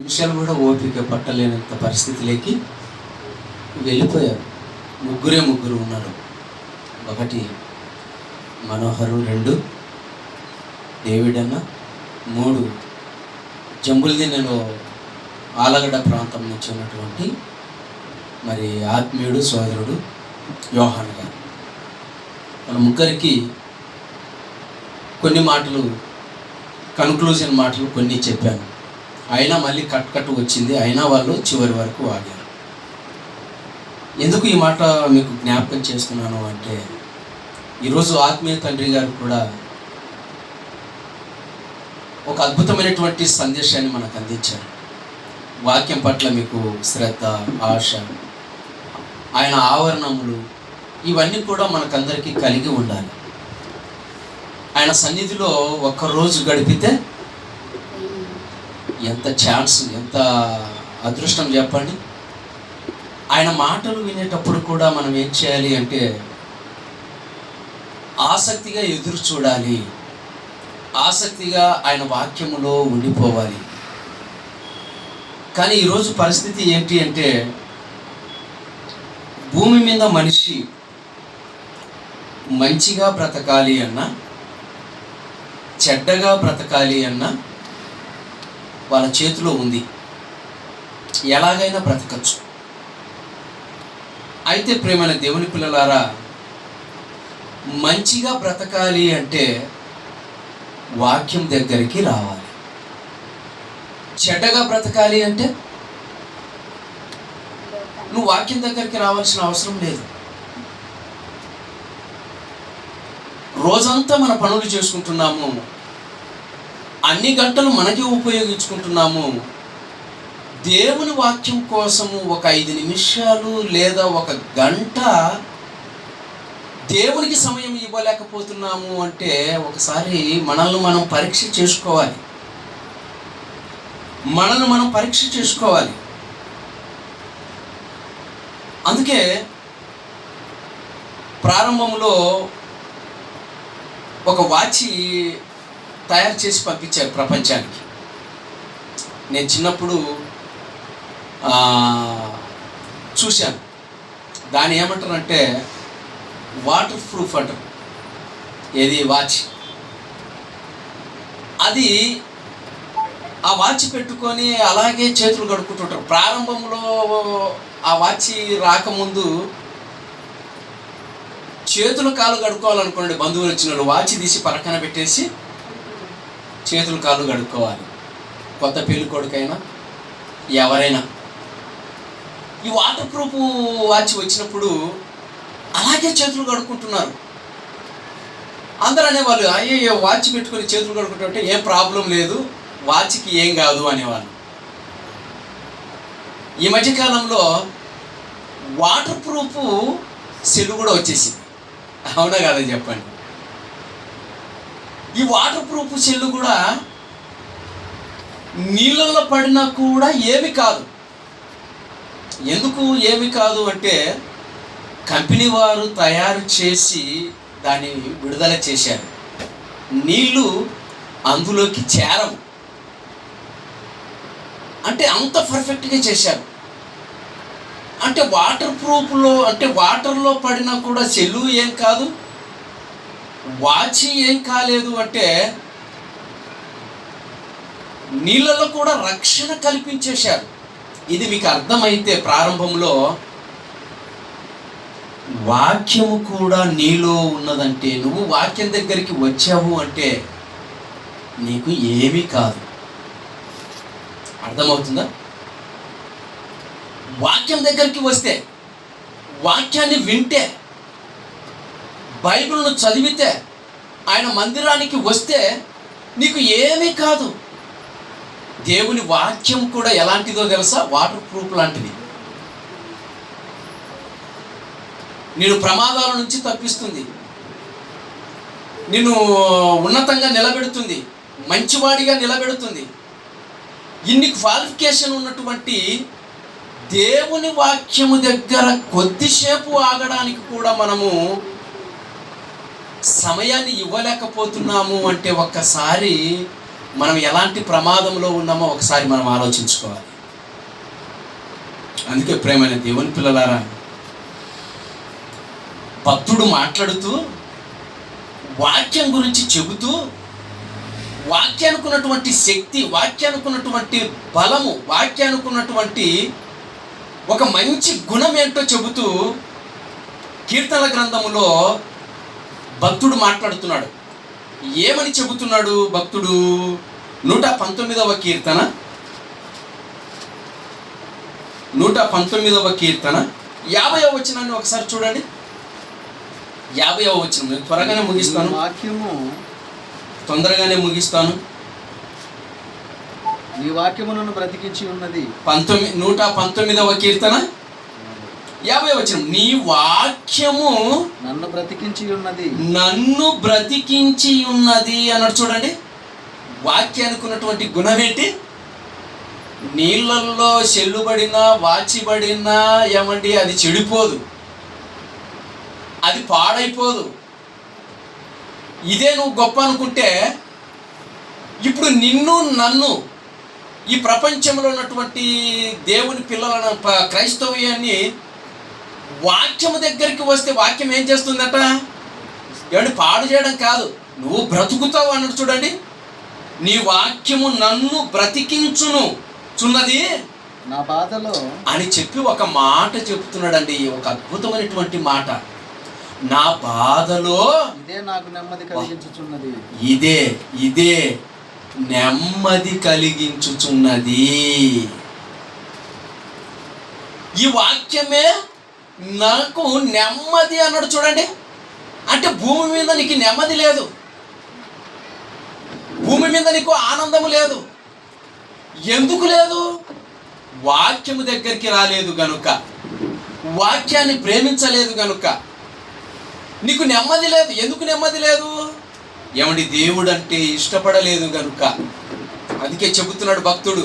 నిమిషాలు కూడా ఓపిక పట్టలేనంత పరిస్థితిలోకి వెళ్ళిపోయారు. ముగ్గురు ఉన్నారు. ఒకటి మనోహరు, 2 డేవిడ్ అన్న, 3 జంబుల్దిన్నెలో ఆలగడ్డ ప్రాంతం నుంచి ఉన్నటువంటి మరి ఆత్మీయుడు సోదరుడు యోహాన్ గారు. మన ముగ్గురికి కొన్ని మాటలు, కన్క్లూజన్ మాటలు కొన్ని చెప్పాను. అయినా మళ్ళీ కట్టు వచ్చింది. అయినా వాళ్ళు చివరి వరకు ఆగారు. ఎందుకు ఈ మాట మీకు జ్ఞాపకం చేస్తున్నాను అంటే, ఈరోజు ఆత్మీయ తండ్రి గారు కూడా ఒక అద్భుతమైనటువంటి సందేశాన్ని మనకు అందించారు. వాక్యం పట్ల మీకు శ్రద్ధ, ఆశ, ఆయన ఆవరణములు ఇవన్నీ కూడా మనకందరికీ కలిగి ఉండాలి. ఆయన సన్నిధిలో ఒక్కరోజు గడిపితే ఎంత ఛాన్స్, ఎంత అదృష్టం చెప్పండి. ఆయన మాటలు వినేటప్పుడు కూడా మనం ఏం చేయాలి అంటే ఆసక్తిగా ఎదురు చూడాలి, ఆసక్తిగా ఆయన వాక్యములో ఉండిపోవాలి. కానీ ఈరోజు పరిస్థితి ఏంటి అంటే, భూమి మీద మనిషి మంచిగా బ్రతకాలి అన్నా, చెడ్డగా బ్రతకాలి అన్నా వాళ్ళ చేతిలో ఉంది. ఎలాగైనా బ్రతకచ్చు. అయితే ప్రేమైన దేవుని పిల్లలారా, మంచిగా బ్రతకాలి అంటే వాక్యం దగ్గరికి రావాలి. చెడ్డగా బ్రతకాలి అంటే నువ్వు వాక్యం దగ్గరికి రావాల్సిన అవసరం లేదు. రోజంతా మన పనులు చేసుకుంటున్నాము, అన్ని గంటలు మనకి ఉపయోగించుకుంటున్నాము. దేవుని వాక్యం కోసము ఒక 5 నిమిషాలు లేదా 1 గంట దేవునికి సమయం ఇవ్వలేకపోతున్నాము అంటే ఒకసారి మనల్ని మనం పరీక్ష చేసుకోవాలి. మనల్ని మనం పరీక్ష చేసుకోవాలి. అందుకే ప్రారంభంలో ఒక వాచి తయారు చేసి పంపించారు ప్రపంచానికి. నేను చిన్నప్పుడు చూశాను. దాన్ని ఏమంటారంటే వాటర్ ప్రూఫ్ అంటారు. ఏది వాచ్. అది ఆ వాచ్ పెట్టుకొని అలాగే చేతులు కడుక్కుంటుంటారు. ప్రారంభంలో ఆ వాచ్ రాకముందు చేతులు కాళ్ళు కడుక్కోవాలనుకోండి, బంధువులు వచ్చిన వాచ్ తీసి పక్కన పెట్టేసి చేతులు కాళ్ళు కడుక్కోవాలి. కొత్త పెళ్లి కొడుకైనా ఎవరైనా ఈ వాటర్ ప్రూఫ్ వాచ్ వచ్చినప్పుడు అలాగే చేతులు కడుక్కుంటున్నారు. అందరూ అనేవాళ్ళు, అయ్యో వాచ్ పెట్టుకొని చేతులు కడుక్కుంటుంటే ఏం ప్రాబ్లం లేదు, వాచ్కి ఏం కాదు అనేవాళ్ళు. ఈ మధ్యకాలంలో వాటర్ ప్రూఫ్ సెల్ కూడా వచ్చేసింది. అవునా కదా చెప్పండి. ఈ వాటర్ ప్రూఫ్ సెల్లు కూడా నీళ్ళల్లో పడినా కూడా ఏమి కాదు. ఎందుకు ఏమి కాదు అంటే, కంపెనీ వారు తయారు చేసి దాన్ని విడుదల చేశారు. నీళ్ళు అందులోకి చేరవు అంటే అంత పర్ఫెక్ట్గా చేశారు. అంటే వాటర్ ప్రూఫ్లో, అంటే వాటర్లో పడినా కూడా సెల్లు ఏం కాదు, వాచి ఏం కాలేదు. అంటే నీళ్ళలో కూడా రక్షణ కల్పించేశారు. ఇది మీకు అర్థమైతే ప్రారంభంలో వాక్యము కూడా నీలో ఉన్నదంటే, నువ్వు వాక్యం దగ్గరికి వచ్చావు అంటే నీకు ఏమీ కాదు. అర్థమవుతుందా? వాక్యం దగ్గరికి వస్తే, వాక్యాన్ని వింటే, బైబిల్ను చదివితే, ఆయన మందిరానికి వస్తే నీకు ఏమీ కాదు. దేవుని వాక్యం కూడా ఎలాంటిదో తెలుసా? వాటర్ ప్రూఫ్ లాంటిది. నేను ప్రమాదాల నుంచి తప్పిస్తుంది, నిన్ను ఉన్నతంగా నిలబెడుతుంది, మంచివాడిగా నిలబెడుతుంది. ఇన్ని క్వాలిఫికేషన్ ఉన్నటువంటి దేవుని వాక్యము దగ్గర కొద్దిసేపు ఆగడానికి కూడా మనము సమయాన్ని ఇవ్వలేకపోతున్నాము అంటే ఒక్కసారి మనం ఎలాంటి ప్రమాదంలో ఉన్నామో ఒకసారి మనం ఆలోచించుకోవాలి. అందుకే ప్రేమైన దేవుని పిల్లలారా, భక్తుడు మాట్లాడుతూ వాక్యం గురించి చెబుతూ వాక్యానుకున్నటువంటి శక్తి, వాక్యానుకున్నటువంటి బలము, వాక్యానుకున్నటువంటి ఒక మంచి గుణం ఏంటో చెబుతూ కీర్తనల గ్రంథములో భక్తుడు మాట్లాడుతున్నాడు. ఏమని చెబుతున్నాడు భక్తుడు? 119వ కీర్తన 119వ కీర్తన 50వ వచనాన్ని ఒకసారి చూడండి. 50వ వచనం. నేను త్వరగానే ముగిస్తాను, వాక్యము తొందరగానే ముగిస్తాను. నీ వాక్యము నన్ను బ్రతికించి ఉన్నది. 119వ కీర్తన 50వ వచనం. నీ వాక్యము నన్ను బ్రతికించి ఉన్నది, నన్ను బ్రతికించి ఉన్నది అన్నాడు. చూడండి, వాక్యానికి ఉన్నటువంటి గుణం ఏంటి? నీళ్ళల్లో చెల్లుబడినా వాచిబడినా ఏమండి, అది చెడిపోదు, అది పాడైపోదు. ఇదే నువ్వు గొప్ప అనుకుంటే, ఇప్పుడు నిన్ను నన్ను ఈ ప్రపంచంలో ఉన్నటువంటి దేవుని పిల్లలను, క్రైస్తవ్యాన్ని వాక్యము దగ్గరికి వస్తే వాక్యం ఏం చేస్తుందట? ఏమండి, పాడు చేయడం కాదు, నువ్వు బ్రతుకుతావు అన్నట్టు. చూడండి, నీ వాక్యము నన్ను బ్రతికించును చున్నది నా బాధలో అని చెప్పి ఒక మాట చెప్తున్నాడండి. ఒక అద్భుతమైనటువంటి మాట. నా బాధలో ఇదే నాకు నెమ్మది కలిగించుచున్నది, ఇదే నెమ్మది కలిగించుచున్నది. ఈ వాక్యమే నాకు నెమ్మది అన్నాడు. చూడండి, అంటే భూమి మీద నీకు నెమ్మది లేదు, భూమి మీద నీకు ఆనందము లేదు. ఎందుకు లేదు? వాక్యము దగ్గరికి రాలేదు గనుక, వాక్యాన్ని ప్రేమించలేదు గనుక నీకు నెమ్మది లేదు. ఎందుకు నెమ్మది లేదు? ఏమండి, దేవుడు అంటే ఇష్టపడలేదు గనుక. అందుకే చెబుతున్నాడు భక్తుడు,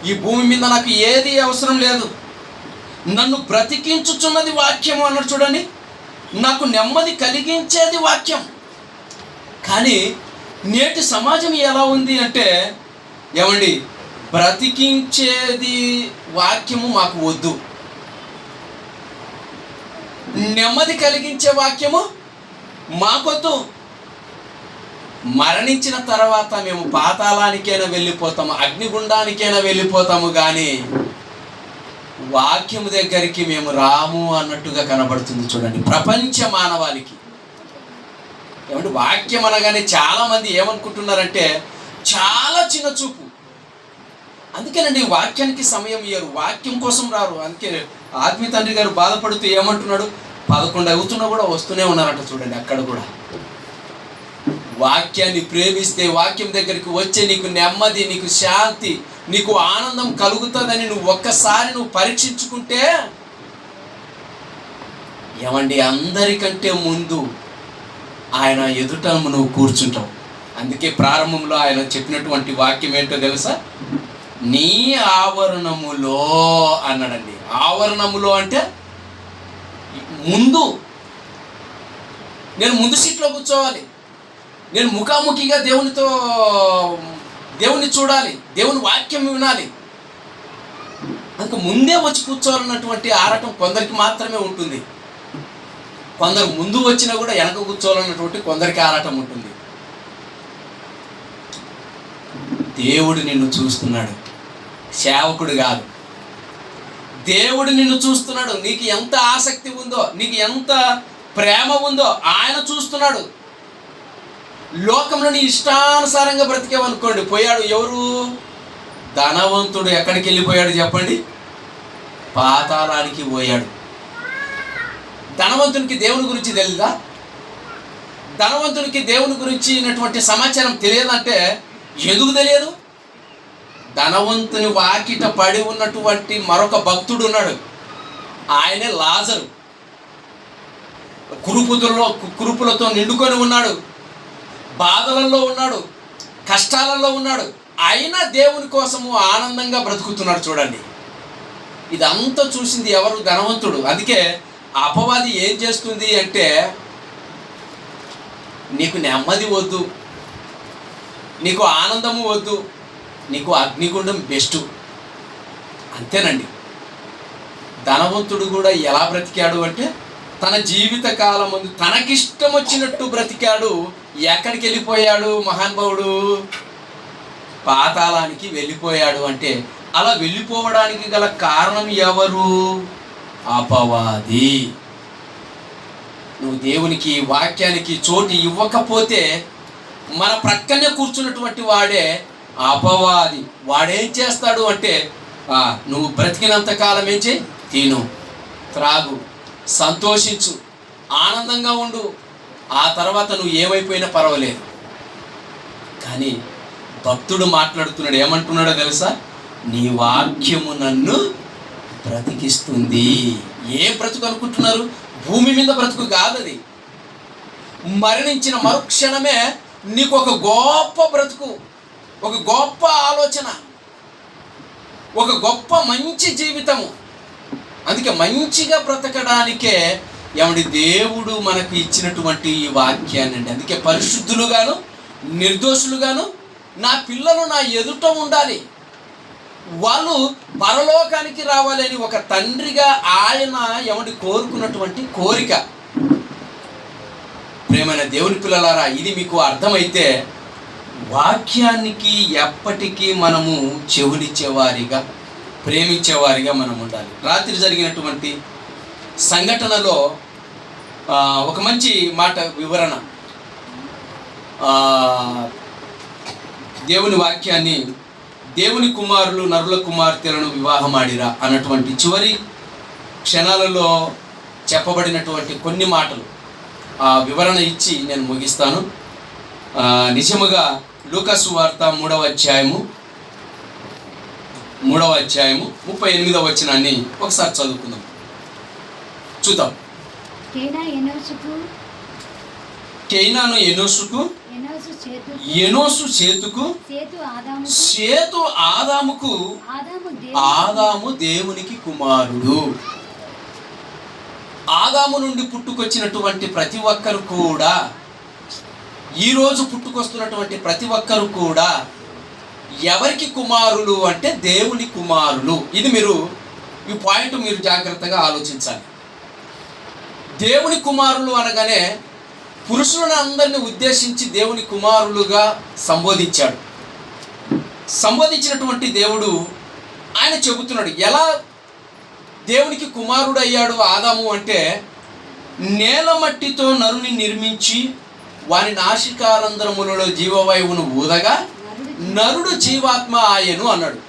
ఈ భూమి మీద నాకు ఏది అవసరం లేదు, నన్ను బ్రతికించుచున్నది వాక్యము అన్నాడు. చూడండి, నాకు నెమ్మది కలిగించేది వాక్యం. కానీ నేటి సమాజం ఎలా ఉంది అంటే, ఏమండి, బ్రతికించేది వాక్యము మాకు వద్దు, నెమ్మది కలిగించే వాక్యము మాకొద్దు. మరణించిన తర్వాత మేము పాతాళానికైనా వెళ్ళిపోతాము, అగ్నిగుండానికైనా వెళ్ళిపోతాము, కానీ వాక్యము దగ్గరికి మేము రాము అన్నట్టుగా కనబడుతుంది. చూడండి, ప్రపంచ మానవాళికి. ఏమంటే వాక్యం అనగానే చాలామంది ఏమనుకుంటున్నారంటే చాలా చిన్న చూపు. అందుకేనండి వాక్యానికి సమయం ఇయ్యరు, వాక్యం కోసం రారు. అందుకే ఆత్మీయ తండ్రి గారు బాధపడుతూ ఏమంటున్నాడు, 11 అవుతున్నా కూడా వస్తూనే ఉన్నారట. చూడండి, అక్కడ కూడా వాక్యాన్ని ప్రేమిస్తే, వాక్యం దగ్గరికి వచ్చే నీకు నెమ్మది, నీకు శాంతి, నీకు ఆనందం కలుగుతుందని నువ్వు ఒక్కసారి పరీక్షించుకుంటే, ఏమండి, అందరికంటే ముందు ఆయన ఎదుట నువ్వు కూర్చుంటావు. అందుకే ప్రారంభంలో ఆయన చెప్పినటువంటి వాక్యం ఏంటో తెలుసా? నీ ఆవరణములో అన్నాడండి. ఆవరణములో అంటే ముందు, నేను ముందు సీట్లో కూర్చోవాలి, నేను ముఖాముఖిగా దేవుని చూడాలి, దేవుని వాక్యం వినాలి. అందుకు ముందే వచ్చి కూర్చోవాలన్నటువంటి ఆరాటం కొందరికి మాత్రమే ఉంటుంది. కొందరు ముందు వచ్చినా కూడా వెనక కూర్చోవాలన్నటువంటి కొందరికి ఆరాటం ఉంటుంది. దేవుడు నిన్ను చూస్తున్నాడు, సేవకుడు కాదు. దేవుడు నిన్ను చూస్తున్నాడు. నీకు ఎంత ఆసక్తి ఉందో, నీకు ఎంత ప్రేమ ఉందో ఆయన చూస్తున్నాడు. లోకంలో నీ ఇష్టానుసారంగా బ్రతికేవనుకోండి, పోయాడు. ఎవరు? ధనవంతుడు. ఎక్కడికి వెళ్ళిపోయాడు చెప్పండి? పాతాళానికి పోయాడు. ధనవంతునికి దేవుని గురించి తెలియదా? ధనవంతునికి దేవుని గురించినటువంటి సమాచారం తెలియదంటే ఎందుకు తెలియదు? ధనవంతుని వాకిట పడి ఉన్నటువంటి మరొక భక్తుడు ఉన్నాడు, ఆయనే లాజరు. కురుపులతో నిండుకొని ఉన్నాడు, బాధలలో ఉన్నాడు, కష్టాలలో ఉన్నాడు. అయినా దేవుని కోసము ఆనందంగా బ్రతుకుతున్నాడు. చూడండి, ఇదంతా చూసింది ఎవరు? ధనవంతుడు. అందుకే అపవాది ఏం చేస్తుంది అంటే, నీకు నెమ్మది వద్దు, నీకు ఆనందము వద్దు, నీకు అగ్నిగుండం బెస్ట్. అంతేనండి. ధనవంతుడు కూడా ఎలా బ్రతికాడు అంటే తన జీవిత కాలం ముందు తనకిష్టం వచ్చినట్టు బ్రతికాడు. ఎక్కడికి వెళ్ళిపోయాడు మహానుభావుడు? పాతాళానికి వెళ్ళిపోయాడు. అంటే అలా వెళ్ళిపోవడానికి గల కారణం ఎవరు? అపవాది. నువ్వు దేవునికి వాక్యానికి చోటు ఇవ్వకపోతే మన ప్రక్కనే కూర్చున్నటువంటి వాడే అపవాది. వాడేం చేస్తాడు అంటే నువ్వు బ్రతికినంత కాలం ఏం చేయి, తిను, త్రాగు, సంతోషించు, ఆనందంగా ఉండు. ఆ తర్వాత నువ్వు ఏమైపోయినా పర్వాలేదు. కానీ భక్తుడు మాట్లాడుతున్నాడు, ఏమంటున్నాడో తెలుసా? నీ వాక్యము నన్ను బ్రతికిస్తుంది. ఏ బ్రతుకు అనుకుంటున్నారు? భూమి మీద బ్రతుకు కాదు అది. మరణించిన మరుక్షణమే నీకు ఒక గొప్ప బ్రతుకు, ఒక గొప్ప ఆలోచన, ఒక గొప్ప మంచి జీవితము. అందుకే మంచిగా బ్రతకడానికే దేవుడు మనకు ఇచ్చినటువంటి ఈ వాక్యాన్ని అండి. అందుకే పరిశుద్ధులుగాను నిర్దోషులుగాను నా పిల్లలు నా ఎదుట ఉండాలి, వాళ్ళు పరలోకానికి రావాలని ఒక తండ్రిగా ఆయన కోరుకున్నటువంటి కోరిక. ప్రేమైన దేవుని పిల్లలారా, ఇది మీకు అర్థమైతే వాక్యానికి ఎప్పటికీ మనము చెవులిచ్చేవారిగా, ప్రేమించేవారిగా మనం ఉండాలి. రాత్రి జరిగినటువంటి సంఘటనలో ఒక మంచి మాట వివరణ, దేవుని వాక్యాన్ని దేవుని కుమారులు నరుల కుమార్తెలను వివాహమాడిరా అన్నటువంటి చివరి క్షణాలలో చెప్పబడినటువంటి కొన్ని మాటలు వివరణ ఇచ్చి నేను ముగిస్తాను. నిజముగా లూకాసు వార్త 3వ అధ్యాయము 38వ వచనాన్ని ఒకసారి చదువుకుందాం, చూద్దాం. కేయినాను ఎనోసుకు, ఎనోసు సేతుకు, సేతు ఆదాముకు, ఆదాము దేవునికి కుమారుడు. ఆదాము నుండి పుట్టుకొచ్చినటువంటి ప్రతి ఒక్కరు కూడా, ఈరోజు పుట్టుకొస్తున్నటువంటి ప్రతి ఒక్కరు కూడా ఎవరికి కుమారులు అంటే దేవుని కుమారులు. ఇది ఈ పాయింట్ మీరు జాగ్రత్తగా ఆలోచించాలి. దేవుని కుమారులు అనగానే పురుషులను అందరినీ ఉద్దేశించి దేవుని కుమారులుగా సంబోధించాడు. సంబోధించినటువంటి దేవుడు ఆయన చెబుతున్నాడు ఎలా దేవునికి కుమారుడు అయ్యాడు ఆదాము అంటే, నేల మట్టితో నరుని నిర్మించి వాని నాసికారంధ్రములలో జీవవాయువును ఊదగా నరుడు జీవాత్మ ఆయను అన్నాడు.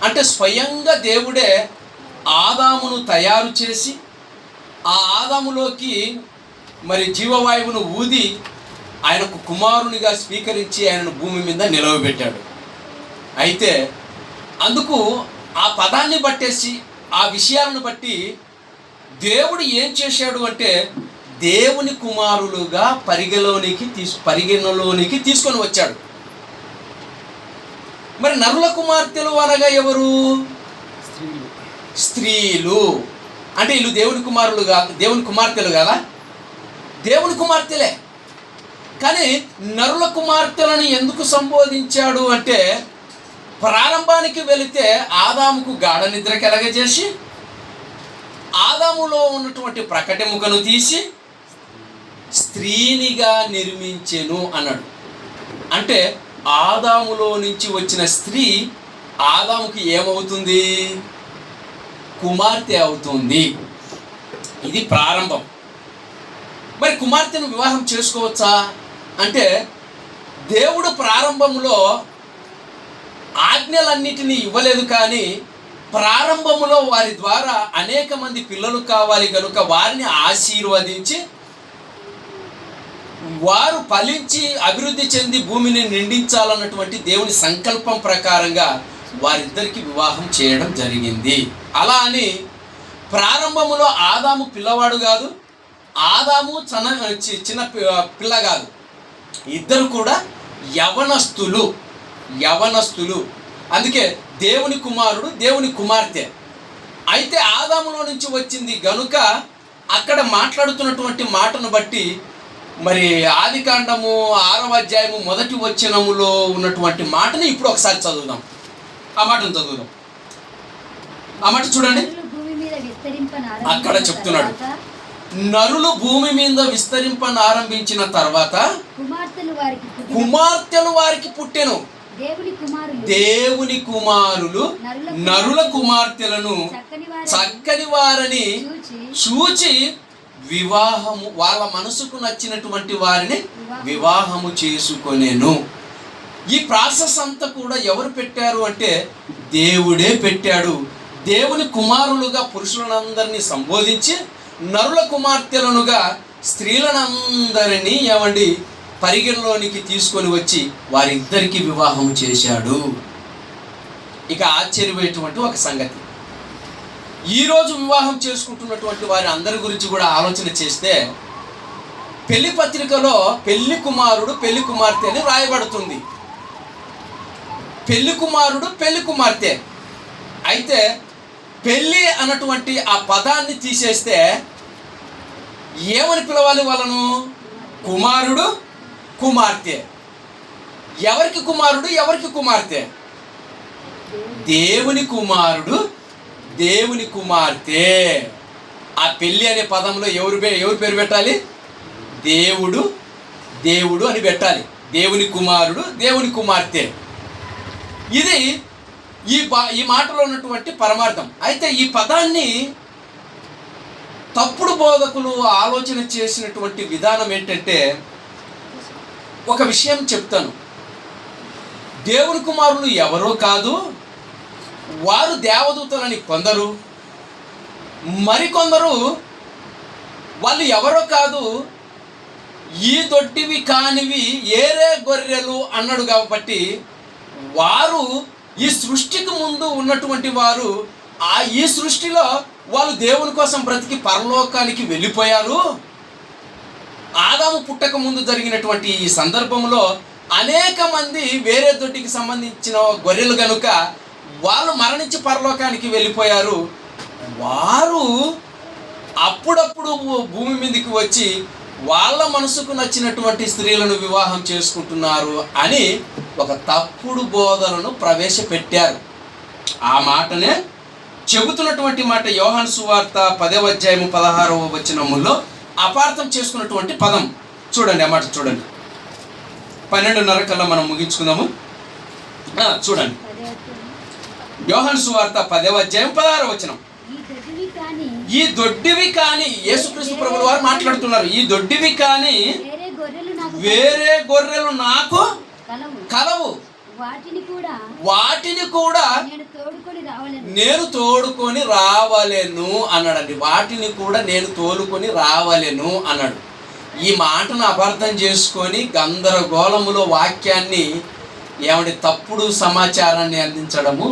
అంటే స్వయంగా దేవుడే ఆదామును తయారు చేసి ఆ ఆదాములోకి జీవవాయువును ఊది ఆయనకు కుమారునిగా స్వీకరించి ఆయనను భూమి మీద నిలవబెట్టాడు. అయితే అందుకు ఆ పదాన్ని బట్టేసి ఆ విషయాలను బట్టి దేవుడు ఏం చేశాడు అంటే దేవుని కుమారులుగా పరిగణలోనికి తీసుకొని వచ్చాడు. మరి నరుల కుమార్తెలు అనగా ఎవరు? స్త్రీలు. అంటే వీళ్ళు దేవుని కుమారులు కాదు, దేవుని కుమార్తెలు కదా, దేవుని కుమార్తెలే. కానీ నరుల కుమార్తెలను ఎందుకు సంబోధించాడు అంటే, ప్రారంభానికి వెళితే ఆదాముకు గాఢ నిద్ర కలగజేసి ఆదాములో ఉన్నటువంటి ప్రకటెముకను తీసి స్త్రీనిగా నిర్మించెను అన్నాడు. అంటే ఆదాములో నుంచి వచ్చిన స్త్రీ ఆదాముకి ఏమవుతుంది? కుమార్తె అవుతుంది. ఇది ప్రారంభం. మరి కుమార్తెను వివాహం చేసుకోవచ్చా అంటే, దేవుడు ప్రారంభంలో ఆజ్ఞలన్నిటినీ ఇవ్వలేదు, కానీ ప్రారంభంలో వారి ద్వారా అనేక మంది పిల్లలు కావాలి కనుక వారిని ఆశీర్వదించి వారు ఫలించి అభివృద్ధి చెంది భూమిని నిండించాలన్నటువంటి దేవుని సంకల్పం ప్రకారంగా వారిద్దరికి వివాహం చేయడం జరిగింది. అలా అని ప్రారంభములో ఆదాము పిల్లవాడు కాదు, ఆదాము చిన్న పిల్ల కాదు, ఇద్దరు కూడా యవనస్తులు. అందుకే దేవుని కుమారుడు, దేవుని కుమార్తె. అయితే ఆదాములో నుంచి వచ్చింది గనుక అక్కడ మాట్లాడుతున్నటువంటి మాటను బట్టి మరి ఆదికాండము 6వ అధ్యాయము 1వ వచనములో ఉన్నటువంటి మాటని ఇప్పుడు ఒకసారి చదువుదాం. ఆ మాటను చదువుదాం. ఆ మాట చూడండి. అక్కడ చెప్తున్నాడు, నరులు భూమి మీద విస్తరింపనారంభించిన తర్వాత కుమార్తెలు వారికి పుట్టెను. దేవుని కుమారులు నరుల కుమార్తెలను చక్కని వారని చూచి వివాహము, వాళ్ళ మనసుకు నచ్చినటువంటి వారిని వివాహము చేసుకొనేను. ఈ ప్రాసెస్ అంతా కూడా ఎవరు పెట్టారు అంటే దేవుడే పెట్టాడు. దేవుని కుమారులుగా పురుషులందరినీ సంబోధించి నరుల కుమార్తెలనుగా స్త్రీలనందరినీ ఏమండి పరిగణలోనికి తీసుకొని వచ్చి వారిద్దరికి వివాహం చేశాడు. ఇక ఆశ్చర్యమైనటువంటి ఒక సంగతి, ఈరోజు వివాహం చేసుకుంటున్నటువంటి వారి అందరి గురించి కూడా ఆలోచన చేస్తే పెళ్లి పత్రికలో పెళ్లి కుమారుడు పెళ్లి కుమార్తె అని రాయబడుతుంది. పెళ్లి కుమారుడు పెళ్లి కుమార్తె అయితే పెళ్ళి అన్నటువంటి ఆ పదాన్ని తీసేస్తే ఏమని పిలవాలి వాళ్ళను? కుమారుడు కుమార్తె. ఎవరికి కుమారుడు ఎవరికి కుమార్తె? దేవుని కుమారుడు దేవుని కుమార్తె. ఆ పెళ్ళి అనే పదంలో ఎవరు పేరు పెట్టాలి? దేవుడు దేవుడు అని పెట్టాలి. దేవుని కుమారుడు దేవుని కుమార్తె. ఇది ఈ మాటలో ఉన్నటువంటి పరమార్థం. అయితే ఈ పదాన్ని తప్పుడు బోధకులు ఆలోచన చేసినటువంటి విధానం ఏంటంటే, ఒక విషయం చెప్తాను. దేవుని కుమారులు ఎవరో కాదు, వారు దేవదూతలని కొందరు, మరికొందరు వాళ్ళు ఎవరో కాదు, ఈ దొడ్డివి కానివి ఏరే గొర్రెలు అన్నాడు. కాబట్టి వారు ఈ సృష్టికి ముందు ఉన్నటువంటి వారు, ఈ సృష్టిలో వాళ్ళు దేవుని కోసం బ్రతికి పరలోకానికి వెళ్ళిపోయారు. ఆదాము పుట్టక ముందు జరిగినటువంటి ఈ సందర్భంలో అనేక మంది వేరే దొడ్డికి సంబంధించిన గొర్రెలు కనుక వాళ్ళు మరణించి పరలోకానికి వెళ్ళిపోయారు. వారు అప్పుడప్పుడు భూమి మీదకి వచ్చి వాళ్ళ మనసుకు నచ్చినటువంటి స్త్రీలను వివాహం చేసుకుంటున్నారు అని ఒక తప్పుడు బోధనను ప్రవేశపెట్టారు. ఆ మాటనే చెబుతున్నటువంటి మాట యోహాను సువార్త 10వ అధ్యాయము 16వ వచనములో అపార్థం చేసుకున్నటువంటి పదం చూడండి. ఆ మాట చూడండి. 12:30 కల్లా మనం ముగించుకుందాము. చూడండి, యోహాను సువార్త 10వ అధ్యాయం 16వ వచనం. ఈ దొడ్డివి కాని, యేసుక్రీస్తు ప్రభువు వారు మాట్లాడుతున్నారు, ఈ దొడ్డివి కాని వేరే గొర్రెలు నాకు కలవు, వాటిని కూడా నేను తోడుకొని రావలెను అన్నాడండి. వాటిని కూడా నేను తోలుకొని రావలెను అన్నాడు. ఈ మాటను అపార్థం చేసుకొని గందరగోళములో వాక్యాన్ని ఏమంటే తప్పుడు సమాచారాన్ని అందించడము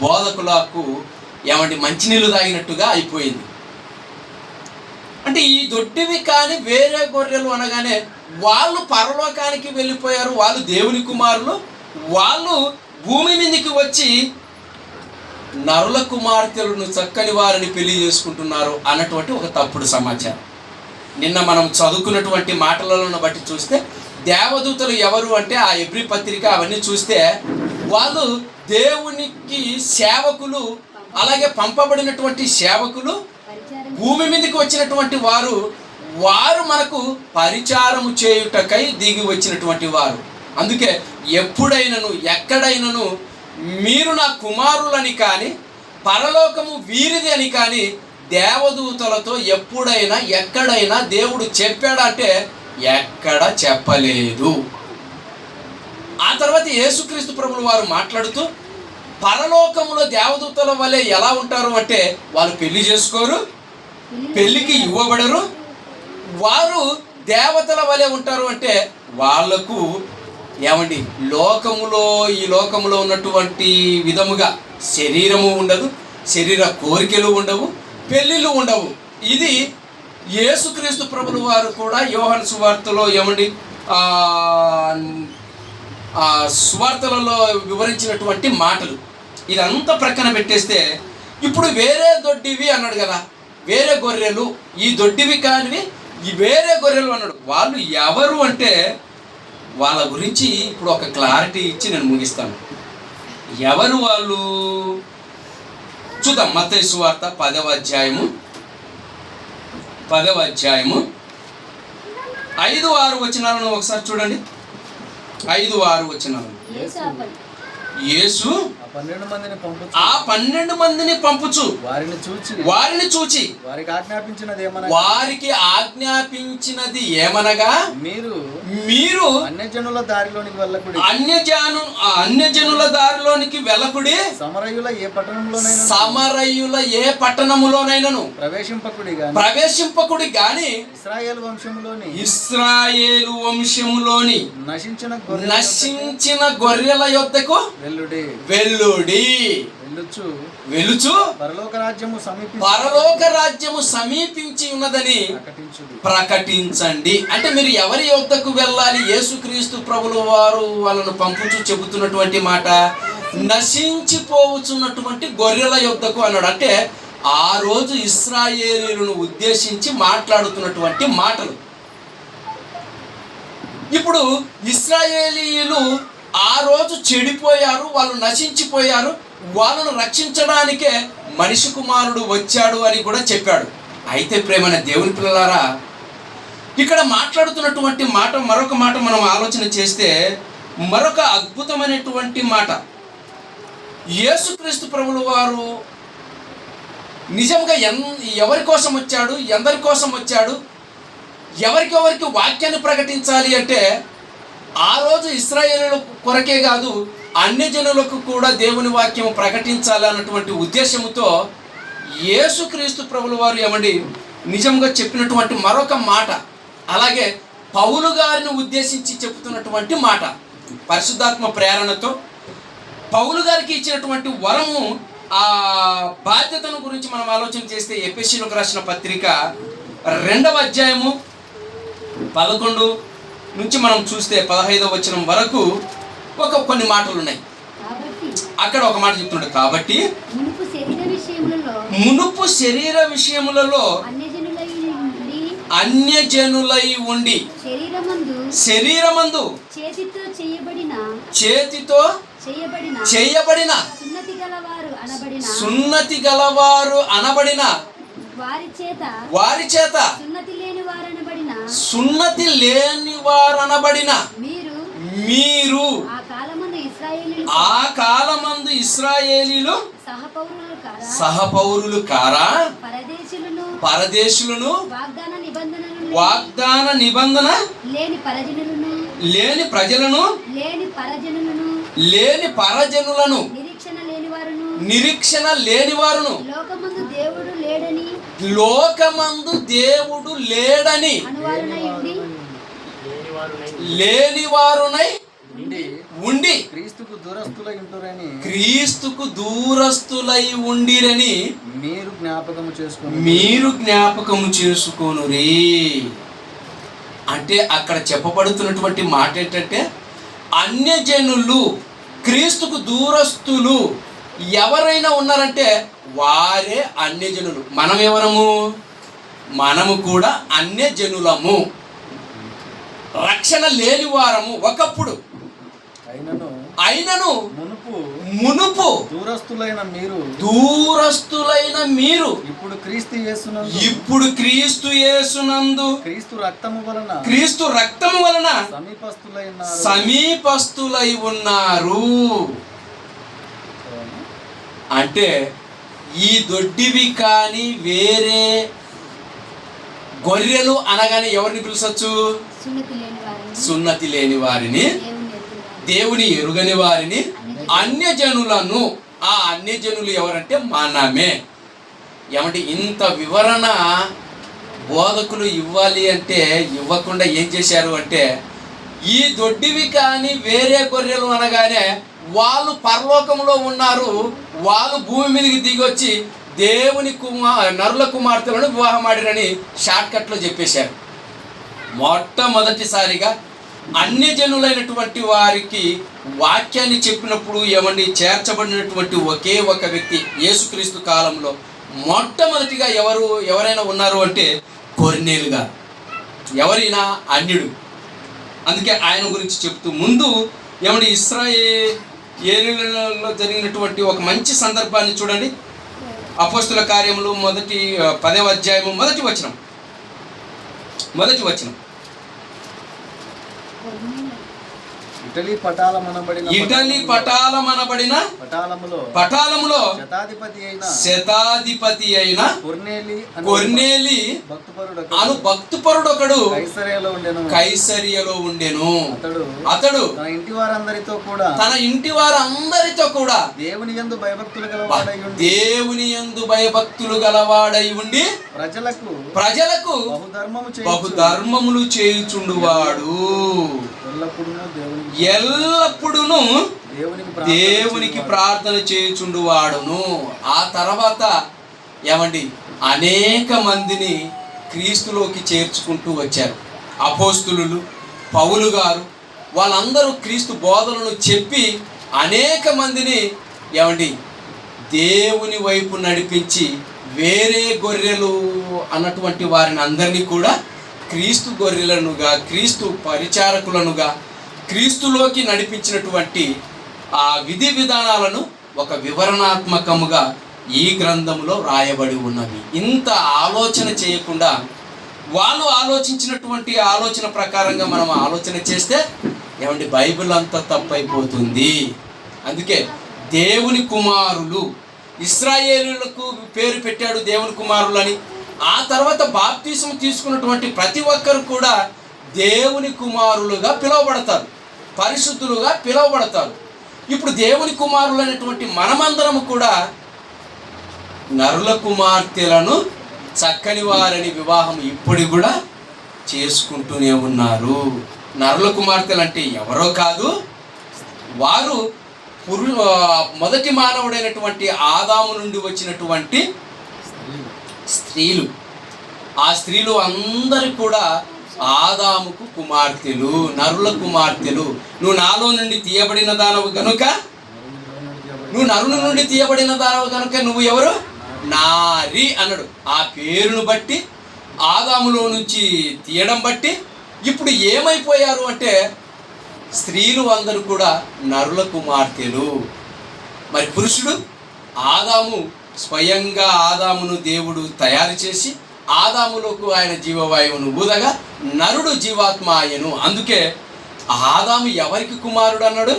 బోధకులకు ఏమంటే మంచినీళ్ళు తాగినట్టుగా అయిపోయింది. అంటే ఈ దొడ్డివి కానీ వేరే గొర్రెలు అనగానే వాళ్ళు పరలోకానికి వెళ్ళిపోయారు, వాళ్ళు దేవుని కుమారులు, వాళ్ళు భూమి మీదకి వచ్చి నరుల కుమార్తెలను చక్కని వారిని పెళ్లి చేసుకుంటున్నారు అన్నటువంటి ఒక తప్పుడు సమాచారం. నిన్న మనం చదువుకున్నటువంటి మాటలను బట్టి చూస్తే దేవదూతలు ఎవరు అంటే ఆ ఎబ్రీ పత్రిక అవన్నీ చూస్తే వాళ్ళు దేవునికి సేవకులు, అలాగే పంపబడినటువంటి సేవకులు, భూమి మీదకి వచ్చినటువంటి వారు, వారు మనకు పరిచారము చేయుటకై దిగి వచ్చినటువంటి వారు. అందుకే ఎప్పుడైనను ఎక్కడైనను మీరు నా కుమారులని కానీ పరలోకము వీరిది అని కానీ దేవదూతలతో ఎప్పుడైనా ఎక్కడైనా దేవుడు చెప్పాడంటే ఎక్కడ చెప్పలేదు. ఆ తర్వాత యేసుక్రీస్తు ప్రభువు వారు మాట్లాడుతూ పరలోకములో దేవదూతల వలె ఎలా ఉంటారు అంటే వాళ్ళు పెళ్లి చేసుకోరు, పెళ్లికి ఇవ్వబడరు, వారు దేవతల వలె ఉంటారు అంటే వాళ్లకు ఏమండి ఈ లోకములో ఉన్నటువంటి విధముగా శరీరము ఉండదు, శరీర కోరికలు ఉండవు, పెళ్ళిళ్ళు ఉండవు. ఇది యేసుక్రీస్తు ప్రభువు వారు కూడా యోహాను సువార్తలో ఏమండి సువార్తలలో వివరించినటువంటి మాటలు. ఇదంతా ప్రక్కన పెట్టేస్తే ఇప్పుడు వేరే దొడ్డివి అన్నాడు కదా, వేరే గొర్రెలు, ఈ దొడ్డివి కానివి ఈ వేరే గొర్రెలు అన్నాడు. వాళ్ళు ఎవరు అంటే వాళ్ళ గురించి ఇప్పుడు ఒక క్లారిటీ ఇచ్చి నేను ముగిస్తాను. ఎవరు వాళ్ళు చూద్దాం. మత్తయి సువార్త 10వ అధ్యాయము 5-6 వచనాలను ఒకసారి చూడండి. 5-6 వచనాలను. యేసు ఆ 12 మందిని పంపుచు, ఆ 12 మందిని పంపుచు వారిని చూచి వారికి వారికి ఆజ్ఞాపించినది ఏమనగా మీరు అన్యజనుల దారిలోనికి వెళ్ళకుడి, అన్యజనుల దారిలోనికి వెళ్ళకుడి, సమరయుల ఏ పట్టణములోనైనను ప్రవేశింపకుడి గాని ఇశ్రాయేలు వంశములోని నశించిన గొర్రెల యొద్దకు వెళ్ళుచు పరలోక రాజ్యము సమీపించి ఉన్నదని ప్రకటించండి. అంటే మీరు ఎవరి యొద్దకు వెళ్ళాలి? యేసుక్రీస్తు ప్రభుల వారు వాళ్ళను పంపుచు చెబుతున్నటువంటి మాట నశించిపోవచ్చున్నటువంటి గొర్రెల యొద్దకు అన్నాడు. అంటే ఆ రోజు ఇశ్రాయేలీయులను ఉద్దేశించి మాట్లాడుతున్నటువంటి మాటలు. ఇప్పుడు ఇశ్రాయేలీయులు ఆ రోజు చెడిపోయారు, వాళ్ళు నశించిపోయారు, వాళ్ళను రక్షించడానికే మనిషి కుమారుడు వచ్చాడు అని కూడా చెప్పాడు. అయితే ప్రేమైన దేవుని పిల్లలారా, ఇక్కడ మాట్లాడుతున్నటువంటి మాట, మరొక మాట మనం ఆలోచన చేస్తే మరొక అద్భుతమైనటువంటి మాట. యేసుక్రీస్తు ప్రభుల వారు నిజంగా ఎవరి కోసం వచ్చాడు, ఎందరి కోసం వచ్చాడు, ఎవరికి వాక్యాన్ని ప్రకటించాలి అంటే ఆ రోజు ఇశ్రాయేలుల కొరకే కాదు, అన్యజనులకు కూడా దేవుని వాక్యం ప్రకటించాలి అన్నటువంటి ఉద్దేశంతో యేసుక్రీస్తు ప్రభుల వారు ఏమండి నిజంగా చెప్పినటువంటి మరొక మాట. అలాగే పౌలు గారిని ఉద్దేశించి చెప్తున్నటువంటి మాట, పరిశుద్ధాత్మ ప్రేరణతో పౌలు గారికి ఇచ్చినటువంటి వరము, ఆ బాధ్యతను గురించి మనం ఆలోచన చేస్తే ఎఫెసీయులకు రాసిన పత్రిక 2వ అధ్యాయము 11 నుంచి మనం చూస్తే 15వ వచనం వరకు కొన్ని మాటలు ఉన్నాయి. అక్కడ ఒక మాట చెప్తున్నాడు. కాబట్టి మునుపు శరీర విషయములలో అన్యజనులై ఉండి శరీరమందు చేతితో చేయబడిన సున్నతి గలవారు అనబడిన వారి చేత సున్నతి లేని వారనబడిన మీరు ఆ కాలమందు ఇశ్రాయేలీలు సహపౌరులు కారా, పరదేశులను, వాగ్దాన నిబంధన లేని ప్రజలను, లేని పరజనులను, నిరీక్షణ లేని వారును, లోకమందు దేవుడు లేడని లేనివారునై ఉండి క్రీస్తుకు దూరస్తులై ఉండిరని మీరు జ్ఞాపకము చేసుకొనురి. అంటే అక్కడ చెప్పబడుతున్నటువంటి మాట ఏంటంటే అన్యజనులు క్రీస్తుకు దూరస్తులు ఎవరైనా ఉన్నారంటే వారే అన్యజనులు. మనం ఎవరము? మనము కూడా అన్యజనులము, రక్షణ లేని వారము ఒకప్పుడు. అయినను మునుపు దూరస్తులైన మీరు ఇప్పుడు క్రీస్తు యేసునందు క్రీస్తు రక్తము వలన సమీపస్తులై ఉన్నారు. అంటే ఈ దొడ్డివి కానీ వేరే గొర్రెలు అనగానే ఎవరిని పిలిచచ్చు? సున్నతి లేని వారిని, దేవుని ఎరుగని వారిని, అన్యజనులను. ఆ అన్యజనులు ఎవరంటే మనమే. ఏమంటే ఇంత వివరణ బోధకులు ఇవ్వాలి అంటే ఇవ్వకుండా ఏం చేశారు అంటే, ఈ దొడ్డివి కానీ వేరే గొర్రెలు అనగానే వాళ్ళు పరలోకంలో ఉన్నారు, వాళ్ళు భూమి మీదకి దిగొచ్చి దేవుని నరుల కుమార్తెలను వివాహం ఆడిరని షార్ట్కట్లో చెప్పేశారు. మొట్టమొదటిసారిగా అన్యజనులైనటువంటి వారికి వాక్యాన్ని చెప్పినప్పుడు ఏమండి చేర్చబడినటువంటి ఒకే ఒక వ్యక్తి యేసుక్రీస్తు కాలంలో మొట్టమొదటిగా ఎవరైనా ఉన్నారు అంటే కొర్నేలు గారు. ఎవరైనా అన్యుడు. అందుకే ఆయన గురించి చెప్తూ ముందు ఏమంటే ఇశ్రాయేలీయులలో జరిగినటువంటి ఒక మంచి సందర్భాన్ని చూడండి. అపోస్తుల కార్యములు 10వ అధ్యాయము మొదటి వచనం. ఇటలీ పటాలమనబడిన పటాలములో శతాధిపతి అయిన కొర్నేలి అను భక్తుపరుడొకడు కైసరియలో ఉండెను. అతడు తన ఇంటి వారందరితో కూడా దేవుని యందు భయభక్తులు గలవాడై ఉండి ప్రజలకు బహుధర్మములు చేయుచుండువాడు. ఎల్లప్పుడూ దేవునికి ప్రార్థన చేయుచుండువాడును. ఆ తర్వాత ఏమండి అనేక మందిని క్రీస్తులోకి చేర్చుకుంటూ వచ్చారు. అపోస్తులు, పౌలు గారు వాళ్ళందరూ క్రీస్తు బోధనను చెప్పి అనేక మందిని ఏమండి దేవుని వైపు నడిపించి వేరే గొర్రెలు అన్నటువంటి వారిని అందరినీ కూడా క్రీస్తు గొర్రెలనుగా, క్రీస్తు పరిచారకులనుగా క్రీస్తులోకి నడిపించినటువంటి ఆ విధి విధానాలను ఒక వివరణాత్మకముగా ఈ గ్రంథంలో రాయబడి ఉన్నవి. ఇంత ఆలోచన చేయకుండా వాళ్ళు ఆలోచించినటువంటి ఆలోచన ప్రకారంగా మనం ఆలోచన చేస్తే ఏమంటే బైబిల్ అంతా తప్పైపోతుంది. అందుకే దేవుని కుమారులు, ఇశ్రాయేలీయులకు పేరు పెట్టాడు దేవుని కుమారులని. ఆ తర్వాత బాప్తిసం తీసుకున్నటువంటి ప్రతి ఒక్కరు కూడా దేవుని కుమారులుగా పిలువబడతారు, పరిశుద్ధులుగా పిలువబడతారు. ఇప్పుడు దేవుని కుమారులు అనేటువంటి మనమందరము కూడా నరుల కుమార్తెలను చక్కని వారిని వివాహం ఇప్పుడు కూడా చేసుకుంటూనే ఉన్నారు. నరుల కుమార్తెలు అంటే ఎవరో కాదు, వారు మొదటి మానవుడైనటువంటి ఆదాము నుండి వచ్చినటువంటి స్త్రీలు. ఆ స్త్రీలు అందరూ కూడా ఆదాముకు కుమార్తెలు, నరుల కుమార్తెలు. నువ్వు నాలో నుండి తీయబడిన దానవు కనుక, నువ్వు నరుల నుండి తీయబడిన దానవు కనుక నువ్వు ఎవరు? నారి అన్నాడు. ఆ పేరును బట్టి, ఆదాములో నుంచి తీయడం బట్టి ఇప్పుడు ఏమైపోయారు అంటే స్త్రీలు అందరూ కూడా నరుల కుమార్తెలు. మరి పురుషుడు ఆదాము, స్వయంగా ఆదామును దేవుడు తయారు చేసి ఆదాములోకి ఆయన జీవవాయువును ఊదగా నరుడు జీవాత్మ ఆయను. అందుకే ఆదాము ఎవరికి కుమారుడు అన్నాడు?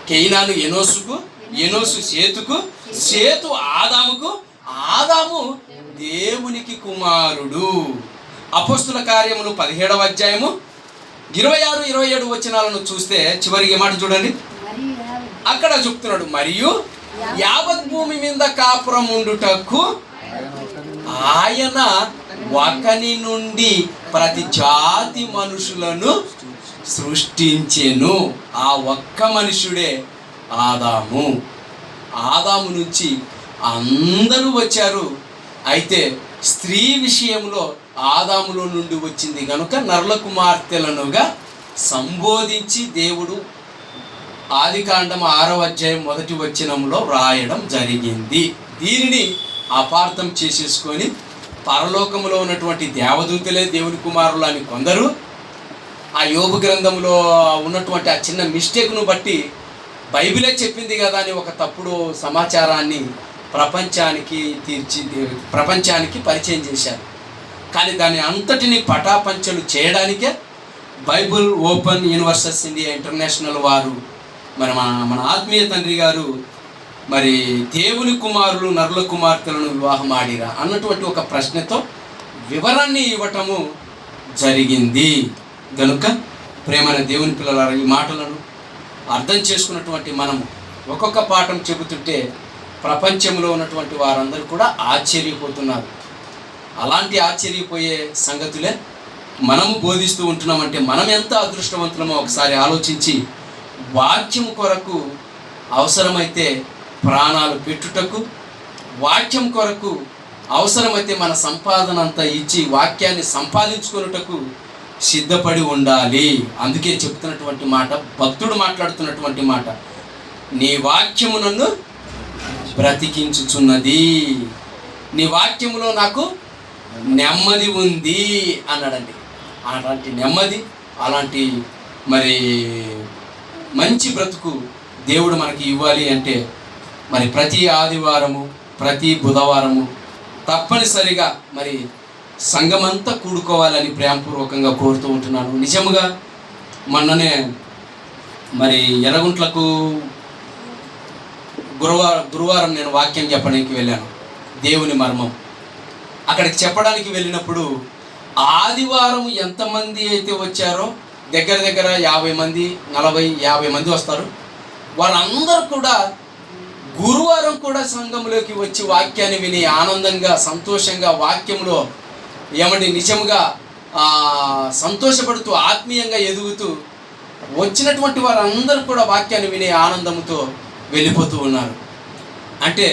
కేయినాను ఎనోసుకు, ఎనోసు సేతుకు, సేతు ఆదాముకు, ఆదాము దేవునికి కుమారుడు. అపోస్తుల కార్యములు 17వ అధ్యాయము 26, 27 వచనాలను చూస్తే చివరికి ఏ మాట చూడండి. అక్కడ చెప్తున్నాడు, మరియు యావత్ భూమి మీద కాపురం ఉండుటకు ఆయన ఒకని నుండి ప్రతి జాతి మనుషులను సృష్టించెను. ఆ ఒక్క మనుషుడే ఆదాము. ఆదాము నుంచి అందరూ వచ్చారు. అయితే స్త్రీ విషయంలో ఆదాములో నుండి వచ్చింది కనుక నరుల కుమార్తెలనుగా సంబోధించి దేవుడు ఆదికాండం 6వ అధ్యాయం 1వ వచనంలో రాయడం జరిగింది. దీనిని అపార్థం చేసేసుకొని పరలోకంలో ఉన్నటువంటి దేవదూతలే దేవుని కుమారులు అని కొందరు, ఆ యోబు గ్రంథంలో ఉన్నటువంటి ఆ చిన్న మిస్టేక్ను బట్టి బైబిలే చెప్పింది కదా అని ఒక తప్పుడు సమాచారాన్ని ప్రపంచానికి పరిచయం చేశారు. కానీ దాని అంతటిని పటాపంచలు చేయడానికే Bible open universes India international వారు మన ఆత్మీయ తండ్రి గారు మరి దేవుని కుమారులు నరుల కుమార్తెలను వివాహం ఆడిరా అన్నటువంటి ఒక ప్రశ్నతో వివరాన్ని ఇవ్వటము జరిగింది. కనుక ప్రేమైన దేవుని పిల్లల ఈ మాటలను అర్థం చేసుకున్నటువంటి మనము ఒక్కొక్క పాఠం చెబుతుంటే ప్రపంచంలో ఉన్నటువంటి వారందరూ కూడా ఆశ్చర్యపోతున్నారు. అలాంటి ఆశ్చర్యపోయే సంగతులే మనము బోధిస్తూ ఉంటున్నామంటే మనం ఎంత అదృష్టవంతులమో ఒకసారి ఆలోచించి వాక్యం కొరకు అవసరమైతే ప్రాణాలు పెట్టుటకు, వాక్యం కొరకు అవసరమైతే మన సంపాదన అంతా ఇచ్చి వాక్యాన్ని సంపాదించుకొనుటకు సిద్ధపడి ఉండాలి. అందుకే చెప్తున్నటువంటి మాట, భక్తుడు మాట్లాడుతున్నటువంటి మాట, నీ వాక్యము నన్ను బ్రతికించుచున్నది, నీ వాక్యములో నాకు నెమ్మది ఉంది అన్నాడండి. అలాంటి నెమ్మది, అలాంటి మరి మంచి బ్రతుకు దేవుడు మనకి ఇవ్వాలి అంటే మరి ప్రతి ఆదివారము, ప్రతి బుధవారము తప్పనిసరిగా మరి సంఘమంతా కూడుకోవాలని ప్రేమపూర్వకంగా కోరుతూ ఉంటున్నాను. నిజముగా మొన్ననే మరి ఎర్రగుంట్లకు గురువారం నేను వాక్యం చెప్పడానికి వెళ్ళాను, దేవుని మర్మం. అక్కడికి చెప్పడానికి వెళ్ళినప్పుడు ఆదివారం ఎంతమంది అయితే వచ్చారో దగ్గర దగ్గర 50 మంది, 40, 50 మంది వస్తారు. వాళ్ళందరూ కూడా గురువారం కూడా సంఘంలోకి వచ్చి వాక్యాన్ని విని ఆనందంగా, సంతోషంగా, వాక్యంలో ఏమండి నిజంగా సంతోషపడుతూ, ఆత్మీయంగా ఎదుగుతూ వచ్చినటువంటి వారందరూ కూడా వాక్యాన్ని వినే ఆనందంతో వెళ్ళిపోతూ ఉన్నారు. అంటే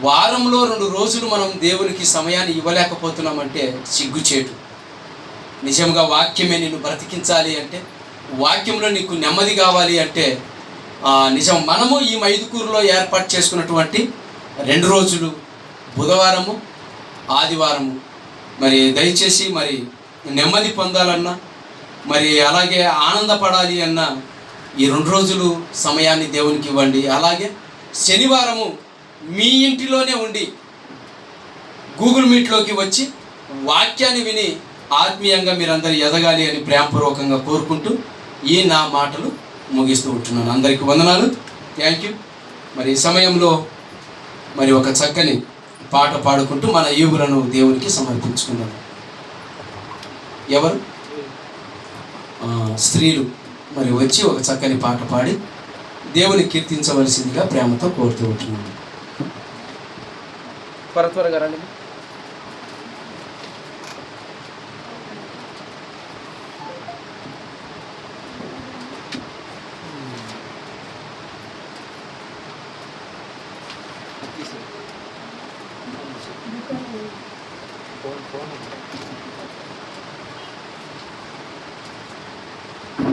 వారంలో 2 రోజులు మనం దేవునికి సమయాన్ని ఇవ్వలేకపోతున్నామంటే సిగ్గుచేటు. నిజంగా వాక్యమే నిన్ను బ్రతికించాలి అంటే, వాక్యంలో నీకు నెమ్మది కావాలి అంటే నిజం మనము ఈ మైదుకూరులో ఏర్పాటు చేసుకున్నటువంటి 2 రోజులు బుధవారము, ఆదివారము మరి దయచేసి మరి నెమ్మది పొందాలన్నా, మరి అలాగే ఆనందపడాలి అన్న ఈ 2 రోజులు సమయాన్ని దేవునికి ఇవ్వండి. అలాగే శనివారము మీ ఇంటిలోనే ఉండి గూగుల్ మీట్లోకి వచ్చి వాక్యాన్ని విని ఆత్మీయంగా మీరందరూ ఎదగాలి అని ప్రేమపూర్వకంగా కోరుకుంటూ ఈ నా మాటలు ముగిస్తూ ఉంటున్నాను. అందరికీ వందనాలు, థ్యాంక్ యూ. మరి ఈ సమయంలో మరి ఒక చక్కని పాట పాడుకుంటూ మన ఈవులను దేవునికి సమర్పించుకుందాం. ఎవరు స్త్రీలు మరి వచ్చి ఒక చక్కని పాట పాడి దేవుని కీర్తించవలసిందిగా ప్రేమతో కోరుతూ ఉంటున్నాను. త్వరగా రండి.